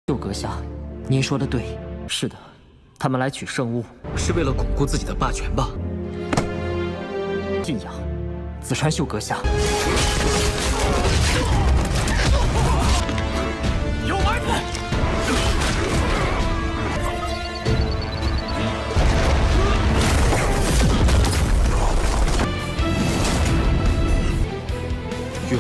右阁下，您说的对，是的，他们来取圣物，是为了巩固自己的霸权吧？晋阳，子川秀阁下，有埋伏！月。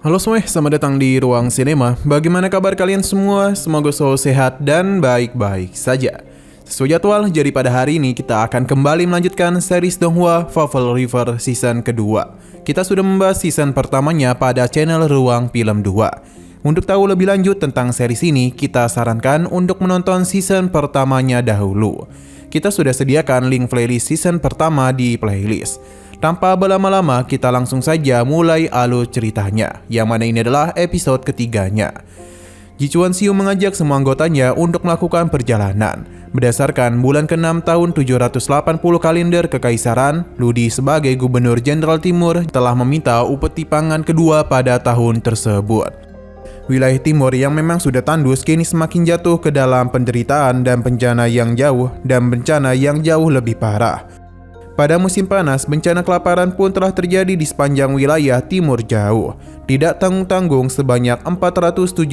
Halo semuanya, selamat datang di Ruang Sinema. Bagaimana kabar kalian semua? Semoga selalu sehat dan baik-baik saja. Sesuai jadwal, jadi pada hari ini kita akan kembali melanjutkan series Donghua Fable River season kedua. Kita sudah membahas season pertamanya pada channel Ruang Film 2. Untuk tahu lebih lanjut tentang series ini, kita sarankan untuk menonton season pertamanya dahulu. Kita sudah sediakan link playlist season pertama di playlist. Tanpa berlama-lama, kita langsung saja mulai alur ceritanya, yang mana ini adalah episode ketiganya. Jichuan Xiu mengajak semua anggotanya untuk melakukan perjalanan. Berdasarkan bulan ke-6 tahun 780 kalender Kekaisaran, Ludi sebagai Gubernur Jenderal Timur telah meminta upeti pangan kedua pada tahun tersebut. Wilayah timur yang memang sudah tandus kini semakin jatuh ke dalam penderitaan dan bencana yang jauh lebih parah. Pada musim panas, bencana kelaparan pun telah terjadi di sepanjang wilayah timur jauh. Tidak tanggung-tanggung sebanyak 470.000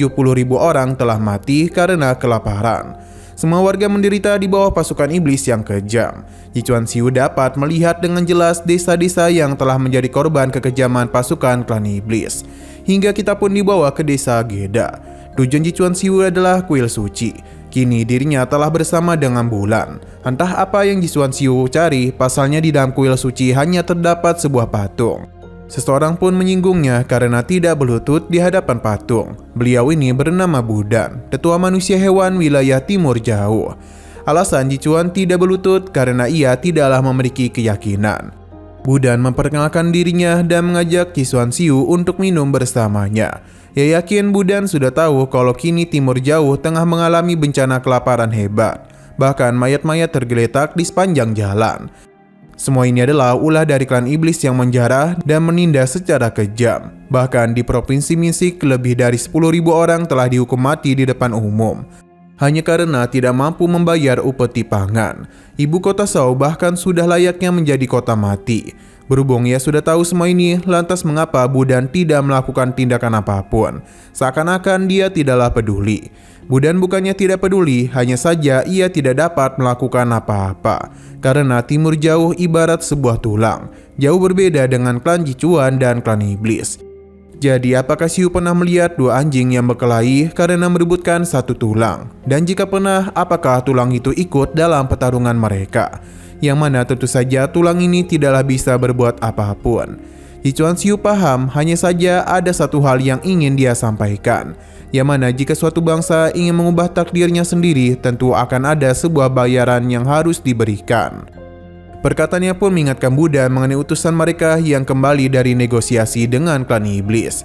orang telah mati karena kelaparan. Semua warga menderita di bawah pasukan iblis yang kejam. Jichuan Xiu dapat melihat dengan jelas desa-desa yang telah menjadi korban kekejaman pasukan klan iblis. Hingga kita pun dibawa ke desa Geda. Tujuan Jichuan Xiu adalah kuil suci. Kini dirinya telah bersama dengan bulan. Entah apa yang Jichuan Xiu cari, pasalnya di dalam kuil suci hanya terdapat sebuah patung. Seseorang pun menyinggungnya karena tidak berlutut di hadapan patung. Beliau ini bernama Budan, tetua manusia hewan wilayah timur jauh. Alasan Jichuan tidak berlutut karena ia tidaklah memiliki keyakinan. Budan memperkenalkan dirinya dan mengajak Jichuan Xiu untuk minum bersamanya. Ia yakin Budan sudah tahu kalau kini timur jauh tengah mengalami bencana kelaparan hebat. Bahkan mayat-mayat tergeletak di sepanjang jalan. Semua ini adalah ulah dari klan iblis yang menjarah dan menindas secara kejam. Bahkan di Provinsi Misik lebih dari 10.000 orang telah dihukum mati di depan umum. Hanya karena tidak mampu membayar upeti pangan. Ibu kota Shao bahkan sudah layaknya menjadi kota mati. Berhubung ia sudah tahu semua ini, lantas mengapa Budan tidak melakukan tindakan apapun? Seakan-akan dia tidaklah peduli. Budan bukannya tidak peduli, hanya saja ia tidak dapat melakukan apa-apa. Karena timur jauh ibarat sebuah tulang. Jauh berbeda dengan klan Jichuan dan klan iblis. Jadi apakah Xiu pernah melihat dua anjing yang berkelahi karena merebutkan satu tulang? Dan jika pernah, apakah tulang itu ikut dalam pertarungan mereka? Yang mana tentu saja tulang ini tidaklah bisa berbuat apapun. Jichuan Xiu paham, hanya saja ada satu hal yang ingin dia sampaikan. Yang mana jika suatu bangsa ingin mengubah takdirnya sendiri, tentu akan ada sebuah bayaran yang harus diberikan. Perkataannya pun mengingatkan Buddha mengenai utusan mereka yang kembali dari negosiasi dengan klan iblis,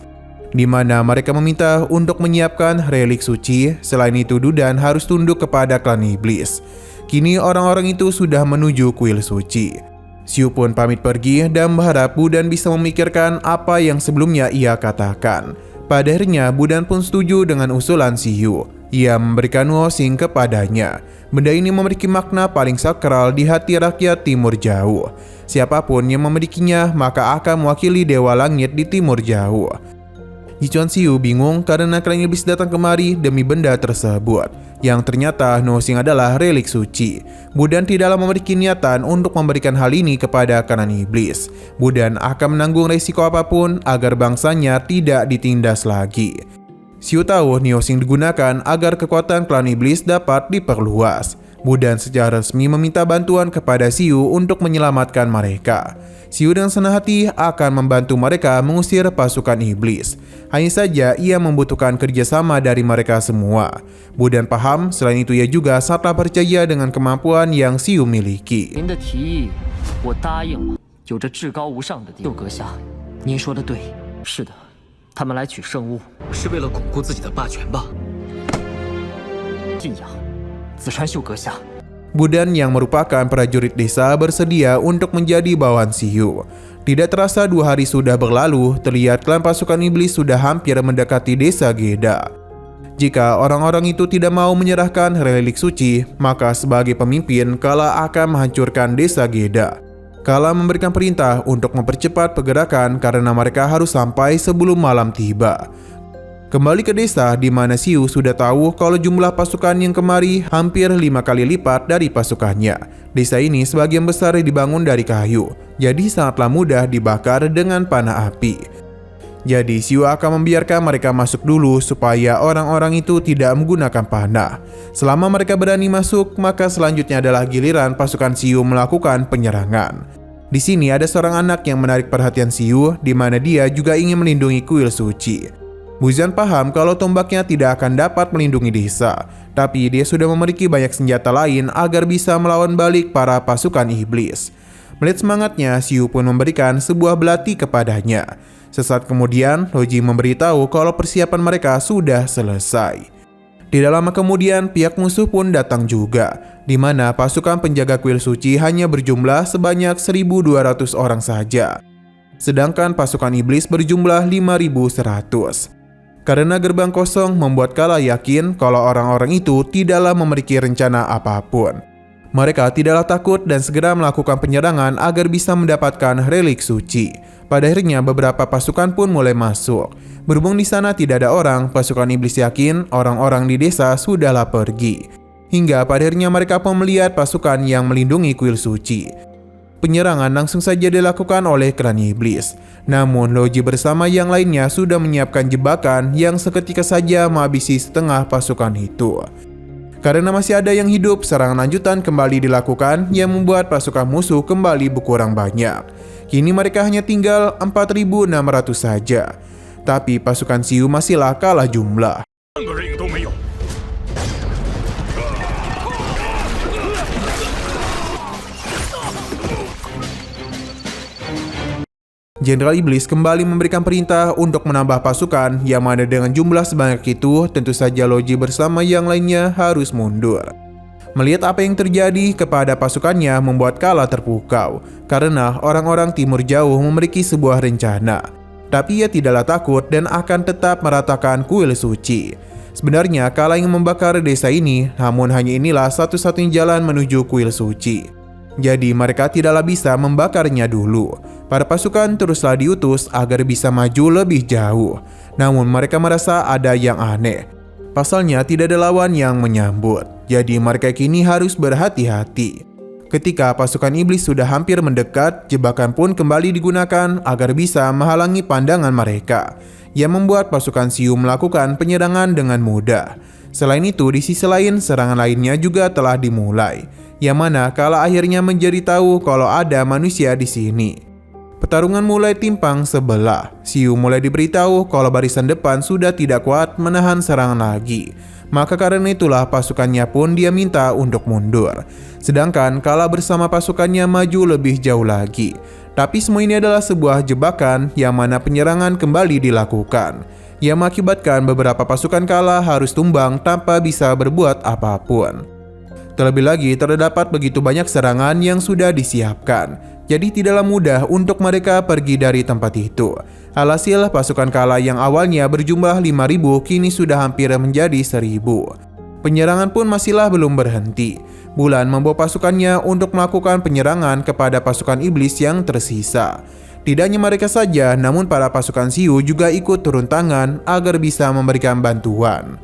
di mana mereka meminta untuk menyiapkan relik suci. Selain itu, Dudan harus tunduk kepada klan iblis. Kini orang-orang itu sudah menuju kuil suci. Xiu pun pamit pergi dan berharap Budan bisa memikirkan apa yang sebelumnya ia katakan. Pada akhirnya Budan pun setuju dengan usulan Xiu. Ia memberikan Nuoxing kepadanya. Benda ini memiliki makna paling sakral di hati rakyat timur jauh. Siapapun yang memilikinya maka akan mewakili dewa langit di timur jauh. Jichuan Xiu bingung karena klan iblis datang kemari demi benda tersebut, yang ternyata Nuoxing adalah relik suci. Budan tidaklah memiliki niatan untuk memberikan hal ini kepada klan iblis. Budan akan menanggung resiko apapun agar bangsanya tidak ditindas lagi. Xiu tahu Nuoxing digunakan agar kekuatan klan iblis dapat diperluas. Budan secara resmi meminta bantuan kepada Xiu untuk menyelamatkan mereka. Xiu dengan senang hati akan membantu mereka mengusir pasukan iblis. Hanya saja ia membutuhkan kerjasama dari mereka semua. Budan paham, selain itu ia juga sangatlah percaya dengan kemampuan yang Xiu miliki. 您的提议我答应了。有着至高无上的右阁下，您说的对，是的，他们来取圣物，是为了巩固自己的霸权吧？晋阳，紫川秀阁下。 Budan yang merupakan prajurit desa bersedia untuk menjadi bawahan Siyu. Tidak terasa 2 hari sudah berlalu, terlihat klan pasukan iblis sudah hampir mendekati desa Geda. Jika orang-orang itu tidak mau menyerahkan relik suci, maka sebagai pemimpin Kala akan menghancurkan desa Geda. Kala memberikan perintah untuk mempercepat pergerakan karena mereka harus sampai sebelum malam tiba. Kembali ke desa di mana Siyu sudah tahu kalau jumlah pasukan yang kemari hampir 5 kali lipat dari pasukannya. Desa ini sebagian besar dibangun dari kayu, jadi sangatlah mudah dibakar dengan panah api. Jadi Siyu akan membiarkan mereka masuk dulu supaya orang-orang itu tidak menggunakan panah. Selama mereka berani masuk, maka selanjutnya adalah giliran pasukan Siyu melakukan penyerangan. Di sini ada seorang anak yang menarik perhatian Siyu, di mana dia juga ingin melindungi kuil suci. Muzan paham kalau tombaknya tidak akan dapat melindungi desa, tapi dia sudah memiliki banyak senjata lain agar bisa melawan balik para pasukan iblis. Melihat semangatnya, Siyu pun memberikan sebuah belati kepadanya. Sesaat kemudian, Loji memberitahu kalau persiapan mereka sudah selesai. Tidak lama kemudian, pihak musuh pun datang juga, di mana pasukan penjaga kuil suci hanya berjumlah sebanyak 1.200 orang saja. Sedangkan pasukan iblis berjumlah 5.100. Karena gerbang kosong membuat Kala yakin kalau orang-orang itu tidaklah memiliki rencana apapun. Mereka tidaklah takut dan segera melakukan penyerangan agar bisa mendapatkan relik suci. Pada akhirnya beberapa pasukan pun mulai masuk. Berhubung di sana tidak ada orang, pasukan iblis yakin orang-orang di desa sudahlah pergi. Hingga pada akhirnya mereka pun melihat pasukan yang melindungi kuil suci. Penyerangan langsung saja dilakukan oleh klan iblis. Namun Loji bersama yang lainnya sudah menyiapkan jebakan yang seketika saja menghabisi setengah pasukan itu. Karena masih ada yang hidup, serangan lanjutan kembali dilakukan yang membuat pasukan musuh kembali berkurang banyak. Kini mereka hanya tinggal 4.600 saja. Tapi pasukan Siyu masihlah kalah jumlah. Jenderal Iblis kembali memberikan perintah untuk menambah pasukan yang mana dengan jumlah sebanyak itu tentu saja Loji bersama yang lainnya harus mundur. Melihat apa yang terjadi kepada pasukannya membuat Kala terpukau karena orang-orang timur jauh memiliki sebuah rencana. Tapi ia tidaklah takut dan akan tetap meratakan kuil suci. Sebenarnya Kala ingin membakar desa ini, namun hanya inilah satu-satunya jalan menuju kuil suci. Jadi mereka tidaklah bisa membakarnya dulu. Para pasukan teruslah diutus agar bisa maju lebih jauh. Namun mereka merasa ada yang aneh. Pasalnya tidak ada lawan yang menyambut. Jadi mereka kini harus berhati-hati. Ketika pasukan iblis sudah hampir mendekat, jebakan pun kembali digunakan agar bisa menghalangi pandangan mereka, yang membuat pasukan Siyu melakukan penyerangan dengan mudah. Selain itu, di sisi lain serangan lainnya juga telah dimulai, yang mana Kala akhirnya menjadi tahu kalau ada manusia di sini. Pertarungan mulai timpang sebelah. Siyu mulai diberitahu kalau barisan depan sudah tidak kuat menahan serangan lagi. Maka karena itulah pasukannya pun dia minta untuk mundur. Sedangkan Kala bersama pasukannya maju lebih jauh lagi. Tapi semua ini adalah sebuah jebakan yang mana penyerangan kembali dilakukan, yang mengakibatkan beberapa pasukan Kala harus tumbang tanpa bisa berbuat apapun. Terlebih lagi terdapat begitu banyak serangan yang sudah disiapkan, jadi tidaklah mudah untuk mereka pergi dari tempat itu. Alhasil pasukan Kala yang awalnya berjumlah 5.000 kini sudah hampir menjadi 1.000. Penyerangan pun masihlah belum berhenti. Bulan membawa pasukannya untuk melakukan penyerangan kepada pasukan iblis yang tersisa. Tidak hanya mereka saja, namun para pasukan Siyu juga ikut turun tangan agar bisa memberikan bantuan.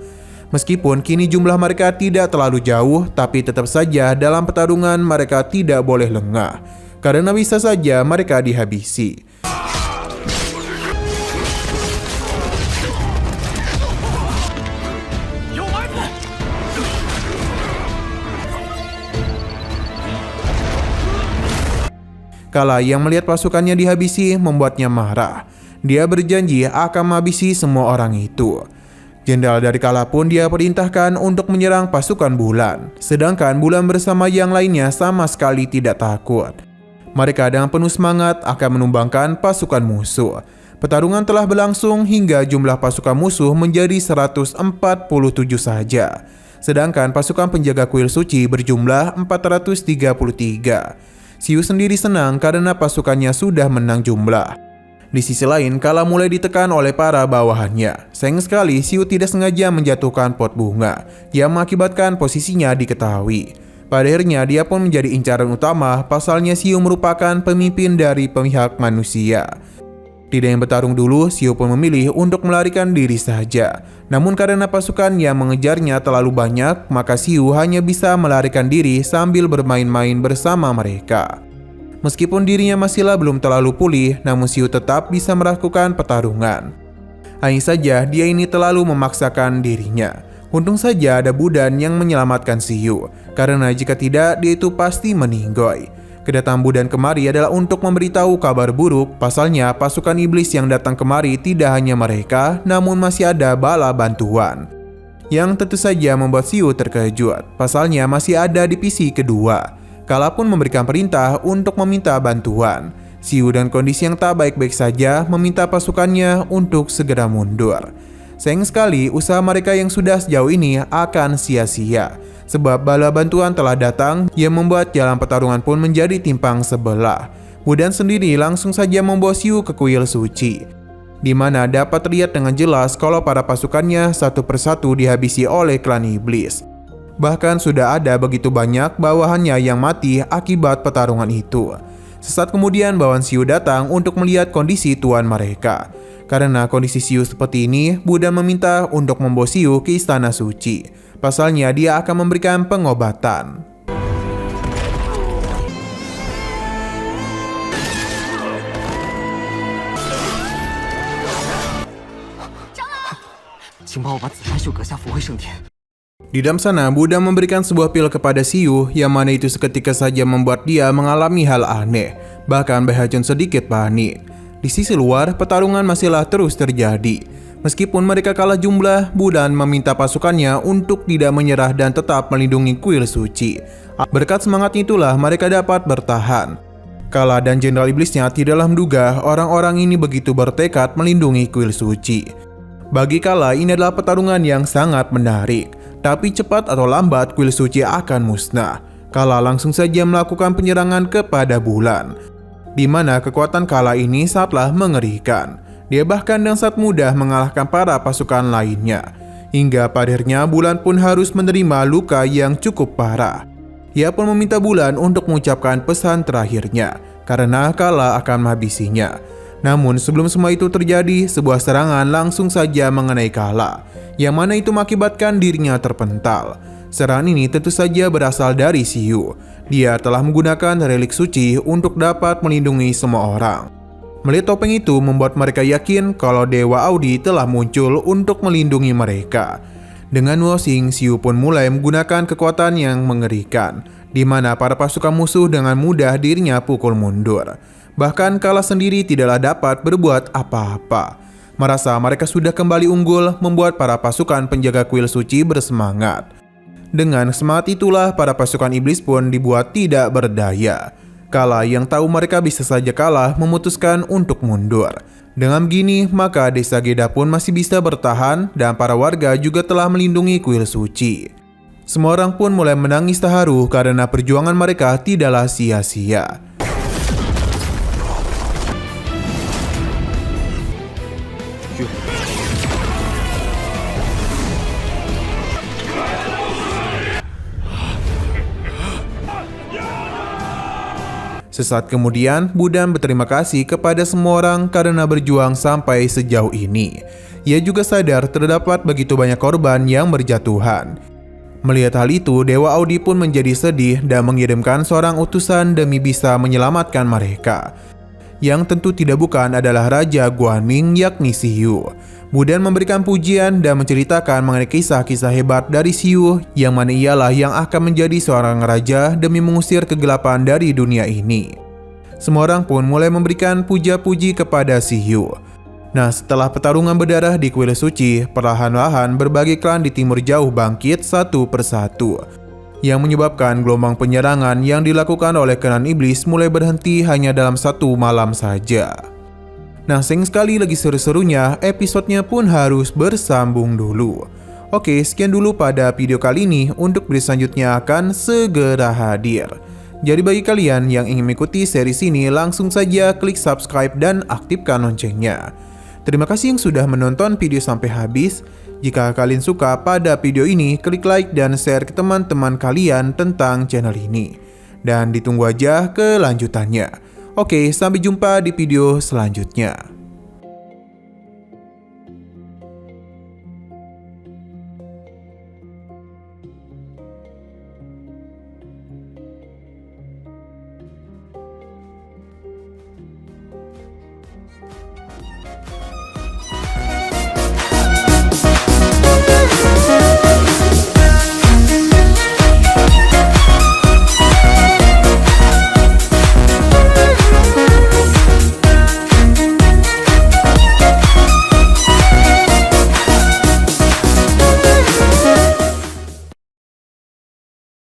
Meskipun kini jumlah mereka tidak terlalu jauh, tapi tetap saja dalam pertarungan mereka tidak boleh lengah, karena bisa saja mereka dihabisi. Kala yang melihat pasukannya dihabisi membuatnya marah. Dia berjanji akan menghabisi semua orang itu. Jenderal dari Kala pun dia perintahkan untuk menyerang pasukan Bulan. Sedangkan Bulan bersama yang lainnya sama sekali tidak takut. Mereka dengan penuh semangat akan menumbangkan pasukan musuh. Pertarungan telah berlangsung hingga jumlah pasukan musuh menjadi 147 saja. sedangkan pasukan penjaga kuil suci berjumlah 433. Xiu sendiri senang karena pasukannya sudah menang jumlah. Di sisi lain, Kala mulai ditekan oleh para bawahannya. Sayang sekali Xiu tidak sengaja menjatuhkan pot bunga yang mengakibatkan posisinya diketahui. Pada akhirnya dia pun menjadi incaran utama, pasalnya Xiu merupakan pemimpin dari pihak manusia. Tidak yang bertarung dulu, Xiu pun memilih untuk melarikan diri saja. Namun karena pasukan yang mengejarnya terlalu banyak, maka Xiu hanya bisa melarikan diri sambil bermain-main bersama mereka. Meskipun dirinya masihlah belum terlalu pulih, namun Xiu tetap bisa melakukan pertarungan. Hanya saja dia ini terlalu memaksakan dirinya. Untung saja ada Budan yang menyelamatkan Xiu, karena jika tidak dia itu pasti meninggoy. Kedatangan Budan kemari adalah untuk memberitahu kabar buruk, pasalnya pasukan iblis yang datang kemari tidak hanya mereka, namun masih ada bala bantuan. Yang tentu saja membuat Xiu terkejut, pasalnya masih ada divisi kedua. Kala pun memberikan perintah untuk meminta bantuan. Xiu dan kondisi yang tak baik-baik saja meminta pasukannya untuk segera mundur. Sayang sekali usaha mereka yang sudah sejauh ini akan sia-sia, sebab bala bantuan telah datang yang membuat jalan pertarungan pun menjadi timpang sebelah. Budan sendiri langsung saja membawa Xiu ke kuil suci, di mana dapat terlihat dengan jelas kalau para pasukannya satu persatu dihabisi oleh klan iblis. Bahkan sudah ada begitu banyak bawahannya yang mati akibat pertarungan itu. Sesaat kemudian bawahan Xiu datang untuk melihat kondisi tuan mereka. Karena kondisi Xiu seperti ini, Budan meminta untuk membawa Xiu ke istana suci. Pasalnya dia akan memberikan pengobatan. Di dalam sana, Budan memberikan sebuah pil kepada Xiu, yang mana itu seketika saja membuat dia mengalami hal aneh. Bahkan Baihajun sedikit panik. Di sisi luar, pertarungan masihlah terus terjadi. Meskipun mereka kalah jumlah, Budan meminta pasukannya untuk tidak menyerah dan tetap melindungi kuil suci. Berkat semangat itulah mereka dapat bertahan. Kala dan Jenderal Iblisnya tidaklah menduga orang-orang ini begitu bertekad melindungi kuil suci. Bagi Kala, ini adalah pertarungan yang sangat menarik. Tapi cepat atau lambat kuil suci akan musnah. Kala langsung saja melakukan penyerangan kepada Bulan, di mana kekuatan Kala ini sangatlah mengerikan. Dia bahkan dengan sangat mudah mengalahkan para pasukan lainnya. Hingga pada akhirnya Bulan pun harus menerima luka yang cukup parah. Ia pun meminta Bulan untuk mengucapkan pesan terakhirnya, karena Kala akan menghabisinya. Namun sebelum semua itu terjadi, sebuah serangan langsung saja mengenai Kala, yang mana itu mengakibatkan dirinya terpental. Serangan ini tentu saja berasal dari Xiu. Dia telah menggunakan relik suci untuk dapat melindungi semua orang. Melihat topeng itu membuat mereka yakin kalau Dewa Audi telah muncul untuk melindungi mereka. Dengan Woxing, Xiu pun mulai menggunakan kekuatan yang mengerikan, di mana para pasukan musuh dengan mudah dirinya pukul mundur. Bahkan Kala sendiri tidaklah dapat berbuat apa-apa. Merasa mereka sudah kembali unggul, membuat para pasukan penjaga kuil suci bersemangat. Dengan semangat itulah para pasukan iblis pun dibuat tidak berdaya. Kala yang tahu mereka bisa saja kalah memutuskan untuk mundur. Dengan begini, maka desa Geda pun masih bisa bertahan dan para warga juga telah melindungi kuil suci. Semua orang pun mulai menangis terharu karena perjuangan mereka tidaklah sia-sia. Sesaat kemudian, Budan berterima kasih kepada semua orang karena berjuang sampai sejauh ini. Ia juga sadar terdapat begitu banyak korban yang berjatuhan. Melihat hal itu, Dewa Audi pun menjadi sedih dan mengirimkan seorang utusan demi bisa menyelamatkan mereka. Yang tentu tidak bukan adalah Raja Guanming, yakni Xiu. Budan memberikan pujian dan menceritakan mengenai kisah-kisah hebat dari Xiu, yang mana ialah yang akan menjadi seorang raja demi mengusir kegelapan dari dunia ini. Semua orang pun mulai memberikan puja-puji kepada Xiu. Nah, setelah pertarungan berdarah di kuil suci, perlahan-lahan berbagai klan di timur jauh bangkit satu persatu, yang menyebabkan gelombang penyerangan yang dilakukan oleh klan iblis mulai berhenti hanya dalam satu malam saja. Nah, sayang sekali lagi seru-serunya, episodenya pun harus bersambung dulu. Oke, sekian dulu pada video kali ini. Untuk video selanjutnya akan segera hadir. Jadi bagi kalian yang ingin mengikuti series ini, langsung saja klik subscribe dan aktifkan loncengnya. Terima kasih yang sudah menonton video sampai habis. Jika kalian suka pada video ini, klik like dan share ke teman-teman kalian tentang channel ini. Dan ditunggu aja kelanjutannya. Oke, sampai jumpa di video selanjutnya.